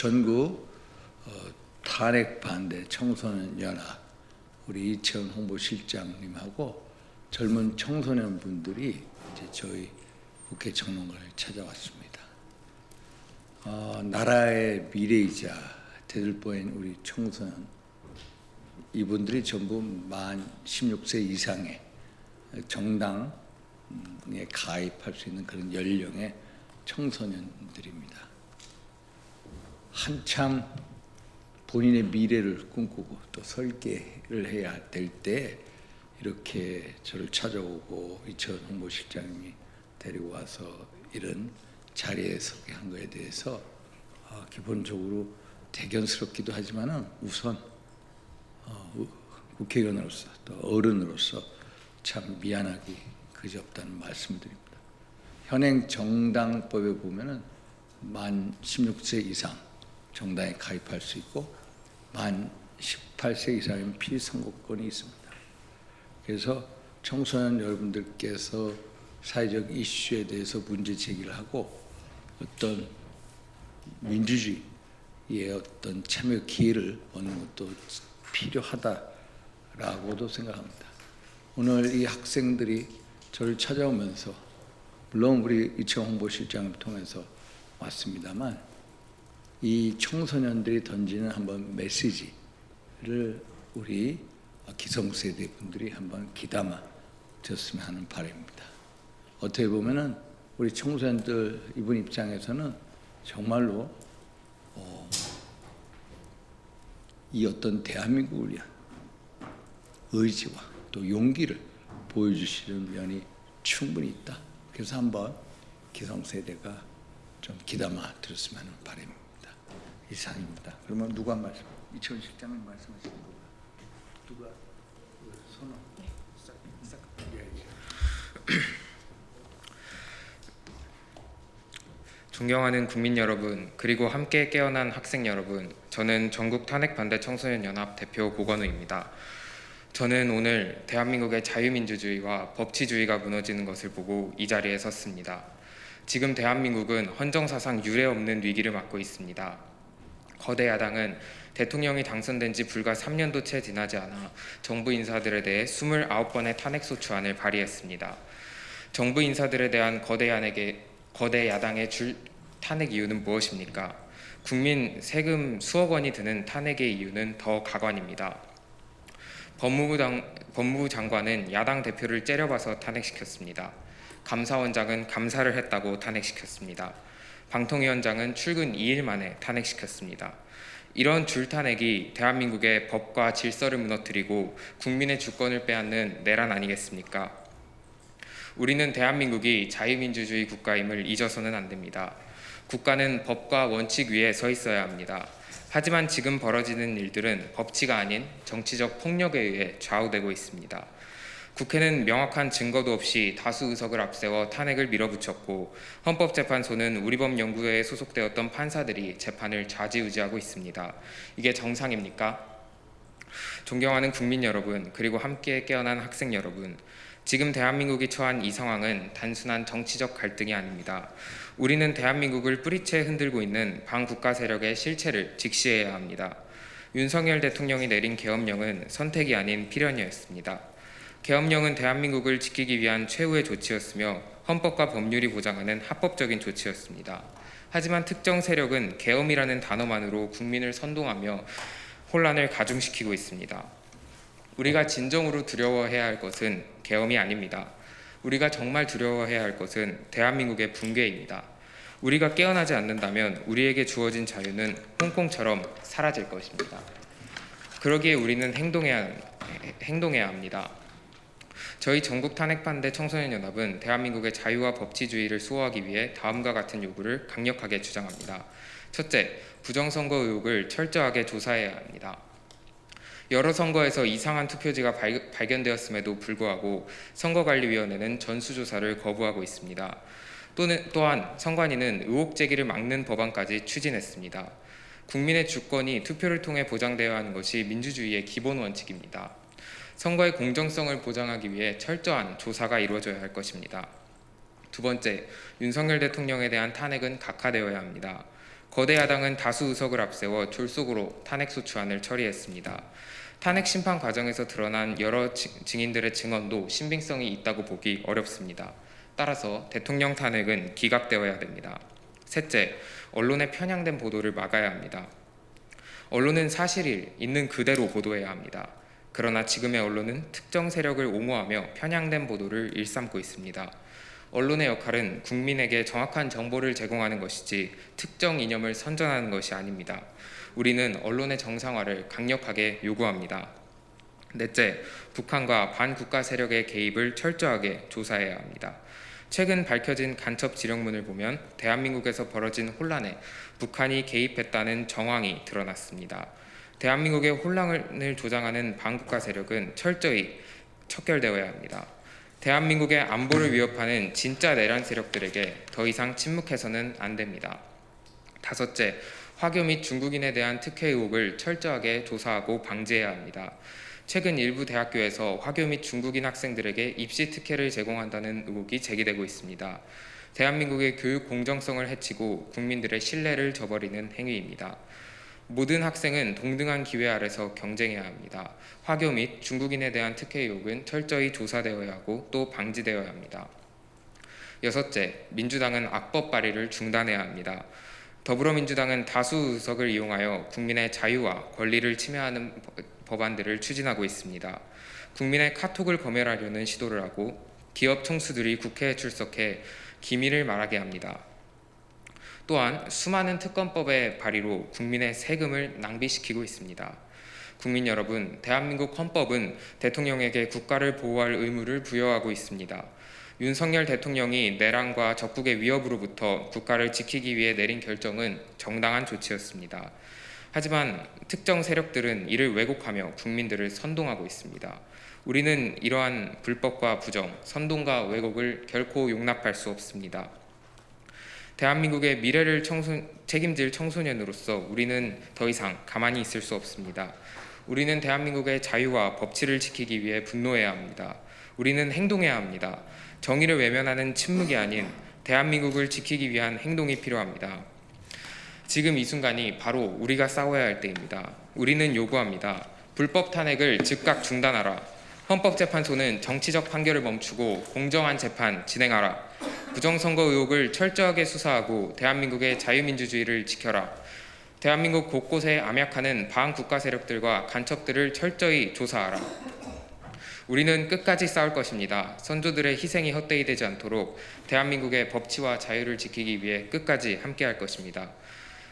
전국 탄핵 반대 청소년 연합 우리 이채원 홍보실장님하고 젊은 청소년 분들이 이제 저희 국회 정론관을 찾아왔습니다. 나라의 미래이자 대들보인 우리 청소년, 이분들이 전부 만 16세 이상의 정당에 가입할 수 있는 그런 연령의 청소년들입니다. 한참 본인의 미래를 꿈꾸고 또 설계를 해야 될 때 이렇게 저를 찾아오고 이채원 홍보실장님이 데리고 와서 이런 자리에 서게 한 것에 대해서 기본적으로 대견스럽기도 하지만은 우선 국회의원으로서 또 어른으로서 참 미안하기 그지없다는 말씀을 드립니다. 현행 정당법에 보면은 만 16세 이상 정당에 가입할 수 있고 만 18세 이상인 피선거권이 있습니다. 그래서 청소년 여러분들께서 사회적 이슈에 대해서 문제 제기를 하고 어떤 민주주의의 어떤 참여 기회를 얻는 것도 필요하다라고도 생각합니다. 오늘 이 학생들이 저를 찾아오면서 물론 우리 이채원 홍보실장을 통해서 왔습니다만 이 청소년들이 던지는 한번 메시지를 우리 기성세대 분들이 한번 귀담아 줬으면 하는 바람입니다. 어떻게 보면은 우리 청소년들 이분 입장에서는 정말로 이 어떤 대한민국을 위한 의지와 또 용기를 보여주시는 면이 충분히 있다. 그래서 한번 기성세대가 좀 귀담아 들었으면 하는 바람입니다. 이상입니다. 그러면 누가 말씀? 이채원 실장님 말씀하시는 거가 누가 손을 싹 존경하는 국민 여러분, 그리고 함께 깨어난 학생 여러분, 저는 전국 탄핵 반대 청소년 연합 대표 고건우입니다. 저는 오늘 대한민국의 자유민주주의와 법치주의가 무너지는 것을 보고 이 자리에 섰습니다. 지금 대한민국은 헌정사상 유례 없는 위기를 맞고 있습니다. 거대 야당은 대통령이 당선된 지 불과 3년도 채 지나지 않아 정부 인사들에 대해 29번의 탄핵소추안을 발의했습니다. 정부 인사들에 대한 거대 야당의 탄핵 이유는 무엇입니까? 국민 세금 수억 원이 드는 탄핵의 이유는 더 가관입니다. 법무부 장관은 야당 대표를 째려봐서 탄핵시켰습니다. 감사원장은 감사를 했다고 탄핵시켰습니다. 방통위원장은 출근 2일 만에 탄핵시켰습니다. 이런 줄탄핵이 대한민국의 법과 질서를 무너뜨리고 국민의 주권을 빼앗는 내란 아니겠습니까? 우리는 대한민국이 자유민주주의 국가임을 잊어서는 안 됩니다. 국가는 법과 원칙 위에 서 있어야 합니다. 하지만 지금 벌어지는 일들은 법치가 아닌 정치적 폭력에 의해 좌우되고 있습니다. 국회는 명확한 증거도 없이 다수 의석을 앞세워 탄핵을 밀어붙였고 헌법재판소는 우리법연구회에 소속되었던 판사들이 재판을 좌지우지하고 있습니다. 이게 정상입니까? 존경하는 국민 여러분, 그리고 함께 깨어난 학생 여러분, 지금 대한민국이 처한 이 상황은 단순한 정치적 갈등이 아닙니다. 우리는 대한민국을 뿌리채 흔들고 있는 반국가 세력의 실체를 직시해야 합니다. 윤석열 대통령이 내린 계엄령은 선택이 아닌 필연이었습니다. 계엄령은 대한민국을 지키기 위한 최후의 조치였으며 헌법과 법률이 보장하는 합법적인 조치였습니다. 하지만 특정 세력은 계엄이라는 단어만으로 국민을 선동하며 혼란을 가중시키고 있습니다. 우리가 진정으로 두려워해야 할 것은 계엄이 아닙니다. 우리가 정말 두려워해야 할 것은 대한민국의 붕괴입니다. 우리가 깨어나지 않는다면 우리에게 주어진 자유는 홍콩처럼 사라질 것입니다. 그러기에 우리는 행동해야 합니다. 저희 전국 탄핵 반대 청소년연합은 대한민국의 자유와 법치주의를 수호하기 위해 다음과 같은 요구를 강력하게 주장합니다. 첫째, 부정선거 의혹을 철저하게 조사해야 합니다. 여러 선거에서 이상한 투표지가 발견되었음에도 불구하고 선거관리위원회는 전수조사를 거부하고 있습니다. 또한 선관위는 의혹 제기를 막는 법안까지 추진했습니다. 국민의 주권이 투표를 통해 보장되어야 하는 것이 민주주의의 기본 원칙입니다. 선거의 공정성을 보장하기 위해 철저한 조사가 이루어져야 할 것입니다. 두 번째, 윤석열 대통령에 대한 탄핵은 각하되어야 합니다. 거대 야당은 다수 의석을 앞세워 졸속으로 탄핵소추안을 처리했습니다. 탄핵 심판 과정에서 드러난 여러 증인들의 증언도 신빙성이 있다고 보기 어렵습니다. 따라서 대통령 탄핵은 기각되어야 됩니다. 셋째, 언론의 편향된 보도를 막아야 합니다. 언론은 사실을 있는 그대로 보도해야 합니다. 그러나 지금의 언론은 특정 세력을 옹호하며 편향된 보도를 일삼고 있습니다. 언론의 역할은 국민에게 정확한 정보를 제공하는 것이지 특정 이념을 선전하는 것이 아닙니다. 우리는 언론의 정상화를 강력하게 요구합니다. 넷째, 북한과 반국가 세력의 개입을 철저하게 조사해야 합니다. 최근 밝혀진 간첩 지령문을 보면 대한민국에서 벌어진 혼란에 북한이 개입했다는 정황이 드러났습니다. 대한민국의 혼란을 조장하는 반국가 세력은 철저히 척결되어야 합니다. 대한민국의 안보를 위협하는 진짜 내란 세력들에게 더 이상 침묵해서는 안 됩니다. 다섯째, 화교 및 중국인에 대한 특혜 의혹을 철저하게 조사하고 방지해야 합니다. 최근 일부 대학교에서 화교 및 중국인 학생들에게 입시 특혜를 제공한다는 의혹이 제기되고 있습니다. 대한민국의 교육 공정성을 해치고 국민들의 신뢰를 저버리는 행위입니다. 모든 학생은 동등한 기회 아래서 경쟁해야 합니다. 화교 및 중국인에 대한 특혜 의혹은 철저히 조사되어야 하고 또 방지되어야 합니다. 여섯째, 민주당은 악법 발의를 중단해야 합니다. 더불어민주당은 다수 의석을 이용하여 국민의 자유와 권리를 침해하는 법안들을 추진하고 있습니다. 국민의 카톡을 검열하려는 시도를 하고 기업 총수들이 국회에 출석해 기밀을 말하게 합니다. 또한 수많은 특검법의 발의로 국민의 세금을 낭비시키고 있습니다. 국민 여러분, 대한민국 헌법은 대통령에게 국가를 보호할 의무를 부여하고 있습니다. 윤석열 대통령이 내란과 적국의 위협으로부터 국가를 지키기 위해 내린 결정은 정당한 조치였습니다. 하지만 특정 세력들은 이를 왜곡하며 국민들을 선동하고 있습니다. 우리는 이러한 불법과 부정, 선동과 왜곡을 결코 용납할 수 없습니다. 대한민국의 미래를 책임질 청소년으로서 우리는 더 이상 가만히 있을 수 없습니다. 우리는 대한민국의 자유와 법치를 지키기 위해 분노해야 합니다. 우리는 행동해야 합니다. 정의를 외면하는 침묵이 아닌 대한민국을 지키기 위한 행동이 필요합니다. 지금 이 순간이 바로 우리가 싸워야 할 때입니다. 우리는 요구합니다. 불법 탄핵을 즉각 중단하라. 헌법재판소는 정치적 판결을 멈추고 공정한 재판 진행하라. 부정선거 의혹을 철저하게 수사하고 대한민국의 자유민주주의를 지켜라. 대한민국 곳곳에 암약하는 반국가 세력들과 간첩들을 철저히 조사하라. 우리는 끝까지 싸울 것입니다. 선조들의 희생이 헛되이 되지 않도록 대한민국의 법치와 자유를 지키기 위해 끝까지 함께할 것입니다.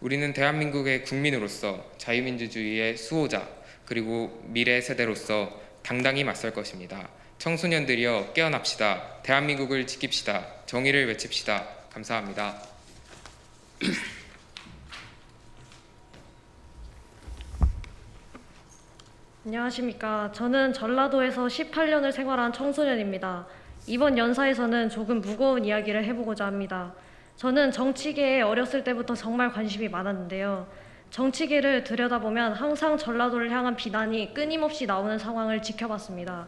우리는 대한민국의 국민으로서 자유민주주의의 수호자 그리고 미래 세대로서 당당히 맞설 것입니다. 청소년들이여 깨어납시다. 대한민국을 지킵시다. 정의를 외칩시다. 감사합니다. 안녕하십니까. 저는 전라도에서 18년을 생활한 청소년입니다. 이번 연사에서는 조금 무거운 이야기를 해보고자 합니다. 저는 정치계에 어렸을 때부터 정말 관심이 많았는데요. 정치계를 들여다보면 항상 전라도를 향한 비난이 끊임없이 나오는 상황을 지켜봤습니다.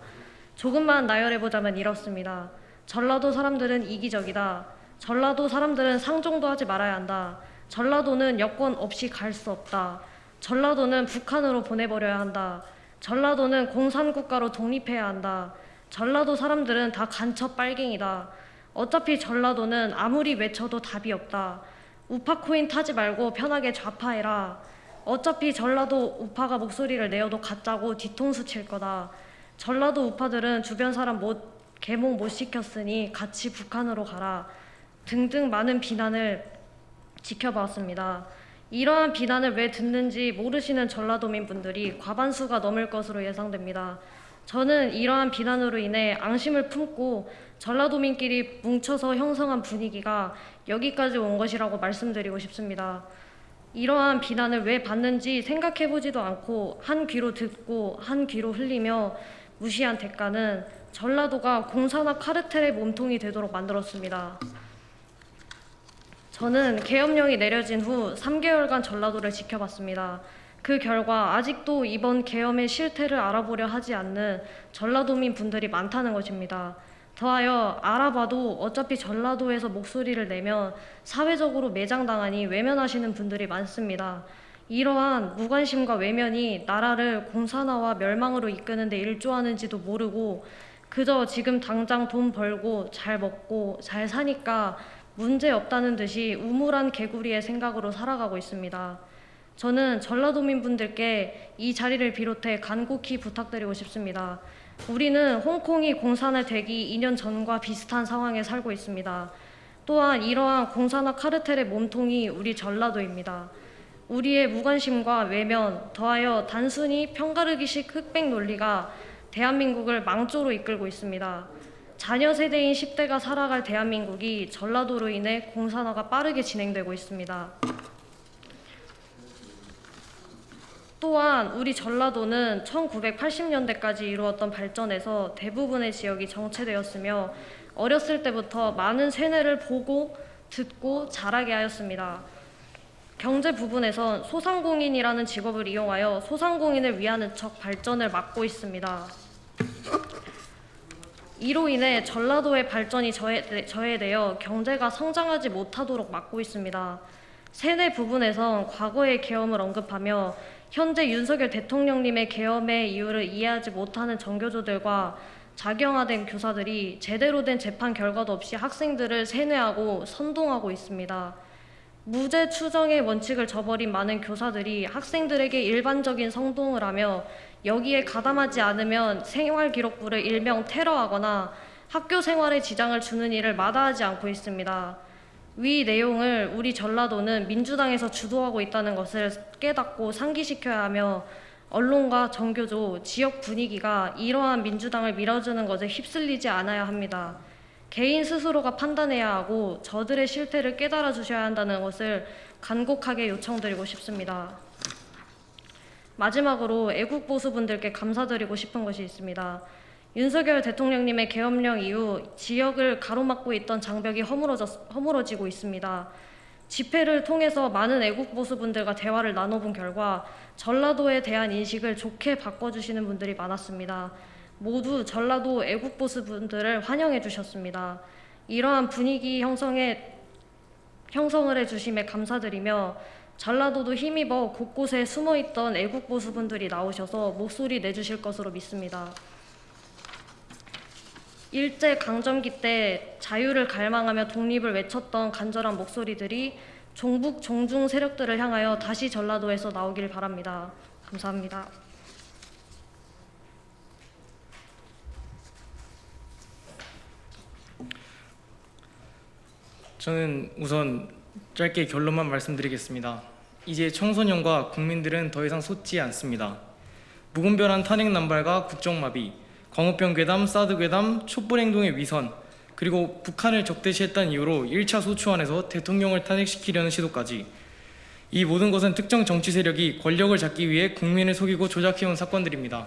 조금만 나열해보자면 이렇습니다. 전라도 사람들은 이기적이다. 전라도 사람들은 상종도 하지 말아야 한다. 전라도는 여권 없이 갈 수 없다. 전라도는 북한으로 보내버려야 한다. 전라도는 공산국가로 독립해야 한다. 전라도 사람들은 다 간첩 빨갱이다. 어차피 전라도는 아무리 외쳐도 답이 없다. 우파 코인 타지 말고 편하게 좌파해라. 어차피 전라도 우파가 목소리를 내어도 가짜고 뒤통수 칠 거다. 전라도 우파들은 주변 사람 계몽 못 시켰으니 같이 북한으로 가라. 등등 많은 비난을 지켜봤습니다. 이러한 비난을 왜 듣는지 모르시는 전라도민 분들이 과반수가 넘을 것으로 예상됩니다. 저는 이러한 비난으로 인해 앙심을 품고 전라도민끼리 뭉쳐서 형성한 분위기가 여기까지 온 것이라고 말씀드리고 싶습니다. 이러한 비난을 왜 받는지 생각해보지도 않고 한 귀로 듣고 한 귀로 흘리며 무시한 대가는 전라도가 공산화 카르텔의 몸통이 되도록 만들었습니다. 저는 계엄령이 내려진 후 3개월간 전라도를 지켜봤습니다. 그 결과 아직도 이번 계엄의 실태를 알아보려 하지 않는 전라도민 분들이 많다는 것입니다. 더하여 알아봐도 어차피 전라도에서 목소리를 내면 사회적으로 매장당하니 외면하시는 분들이 많습니다. 이러한 무관심과 외면이 나라를 공산화와 멸망으로 이끄는 데 일조하는지도 모르고 그저 지금 당장 돈 벌고 잘 먹고 잘 사니까 문제 없다는 듯이 우물한 개구리의 생각으로 살아가고 있습니다. 저는 전라도민분들께 이 자리를 비롯해 간곡히 부탁드리고 싶습니다. 우리는 홍콩이 공산화 되기 2년 전과 비슷한 상황에 살고 있습니다. 또한 이러한 공산화 카르텔의 몸통이 우리 전라도입니다. 우리의 무관심과 외면, 더하여 단순히 편가르기식 흑백 논리가 대한민국을 망조로 이끌고 있습니다. 자녀 세대인 10대가 살아갈 대한민국이 전라도로 인해 공산화가 빠르게 진행되고 있습니다. 또한 우리 전라도는 1980년대까지 이루었던 발전에서 대부분의 지역이 정체되었으며 어렸을 때부터 많은 세뇌를 보고 듣고 자라게 하였습니다. 경제 부분에선 소상공인이라는 직업을 이용하여 소상공인을 위하는 척 발전을 막고 있습니다. 이로 인해 전라도의 발전이 저해되어 경제가 성장하지 못하도록 막고 있습니다. 세뇌 부분에선 과거의 계엄을 언급하며 현재 윤석열 대통령님의 계엄의 이유를 이해하지 못하는 전교조들과 작영화된 교사들이 제대로 된 재판 결과도 없이 학생들을 세뇌하고 선동하고 있습니다. 무죄 추정의 원칙을 저버린 많은 교사들이 학생들에게 일반적인 선동을 하며 여기에 가담하지 않으면 생활기록부를 일명 테러하거나 학교 생활에 지장을 주는 일을 마다하지 않고 있습니다. 위 내용을 우리 전라도는 민주당에서 주도하고 있다는 것을 깨닫고 상기시켜야 하며 언론과 전교조, 지역 분위기가 이러한 민주당을 밀어주는 것에 휩쓸리지 않아야 합니다. 개인 스스로가 판단해야 하고 저들의 실태를 깨달아 주셔야 한다는 것을 간곡하게 요청드리고 싶습니다. 마지막으로 애국보수분들께 감사드리고 싶은 것이 있습니다. 윤석열 대통령님의 계엄령 이후 지역을 가로막고 있던 장벽이 허물어지고 있습니다. 집회를 통해서 많은 애국보수분들과 대화를 나눠본 결과 전라도에 대한 인식을 좋게 바꿔주시는 분들이 많았습니다. 모두 전라도 애국보수분들을 환영해 주셨습니다. 이러한 분위기 형성을 해주심에 감사드리며 전라도도 힘입어 곳곳에 숨어있던 애국보수분들이 나오셔서 목소리 내주실 것으로 믿습니다. 일제강점기 때 자유를 갈망하며 독립을 외쳤던 간절한 목소리들이 종북 종중 세력들을 향하여 다시 전라도에서 나오길 바랍니다. 감사합니다. 저는 우선 짧게 결론만 말씀드리겠습니다. 이제 청소년과 국민들은 더 이상 솟지 않습니다. 무분별한 탄핵 남발과 국정마비, 광우병 괴담, 사드 괴담, 촛불행동의 위선, 그리고 북한을 적대시했다는 이유로 1차 소추안에서 대통령을 탄핵시키려는 시도까지, 이 모든 것은 특정 정치 세력이 권력을 잡기 위해 국민을 속이고 조작해온 사건들입니다.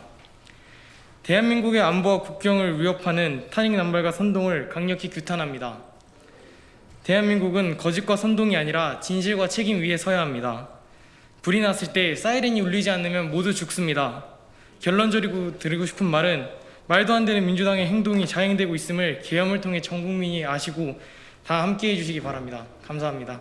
대한민국의 안보와 국경을 위협하는 탄핵 남발과 선동을 강력히 규탄합니다. 대한민국은 거짓과 선동이 아니라 진실과 책임 위에 서야 합니다. 불이 났을 때 사이렌이 울리지 않으면 모두 죽습니다. 결론적으로 드리고 싶은 말은 말도 안 되는 민주당의 행동이 자행되고 있음을 계엄을 통해 전 국민이 아시고 다 함께 해주시기 바랍니다. 감사합니다.